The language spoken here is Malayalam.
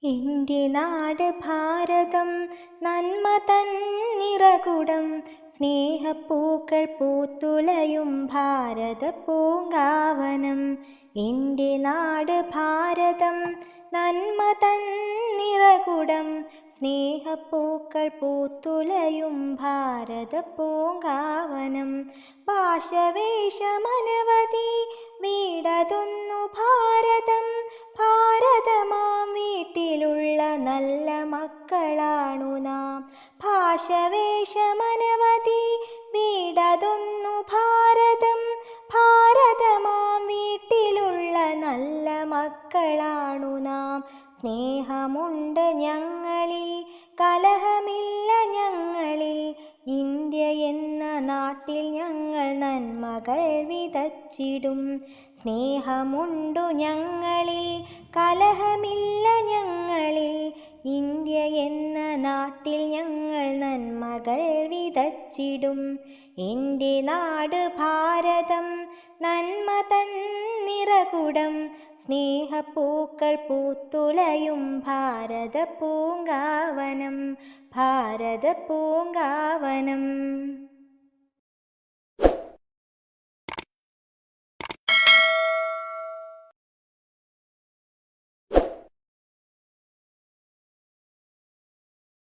എൻ്റെ നാട് ഭാരതം നന്മ തൻ നിറകുടം, സ്നേഹപ്പൂക്കൾ പൂത്തുലയും ഭാരത പൂങ്കാവനം. എൻ്റെ നാട് ഭാരതം നന്മ തൻ നിറകുടം, സ്നേഹപ്പൂക്കൾ പൂത്തുലയും ഭാരത പൂങ്കാവനം. ഭാഷവേഷമനവധി വീടതൊന്നു ഭാരതം, ഭാരതമാം വീട്ടിലുള്ള നല്ല മക്കളാണു നാം. ഭാഷവേഷമനവധി വീടതൊന്നു ഭാരതം, ഭാരതമാം വീട്ടിലുള്ള നല്ല മക്കളാണു നാം. സ്നേഹമുണ്ട് ഞങ്ങളിൽ, കലഹമില്ല ഞങ്ങളിൽ, ഇന്ത്യ എന്ന നാട്ടിൽ ഞങ്ങൾ നന്മകൾ വിതച്ചിടും. സ്നേഹമുണ്ടു ഞങ്ങളിൽ, കലഹമില്ല ഞങ്ങളിൽ, ഇന്ത്യ എന്ന നാട്ടിൽ ഞങ്ങൾ നന്മകൾ വിതച്ചിടും. എൻ്റെ നാട് ഭാരതം നന്മ തൻ നിറകുടം, സ്നേഹപ്പൂക്കൾ പൂത്തുലയും ഭാരത പൂങ്കാവനം, ഭാരത പൂങ്കാവനം.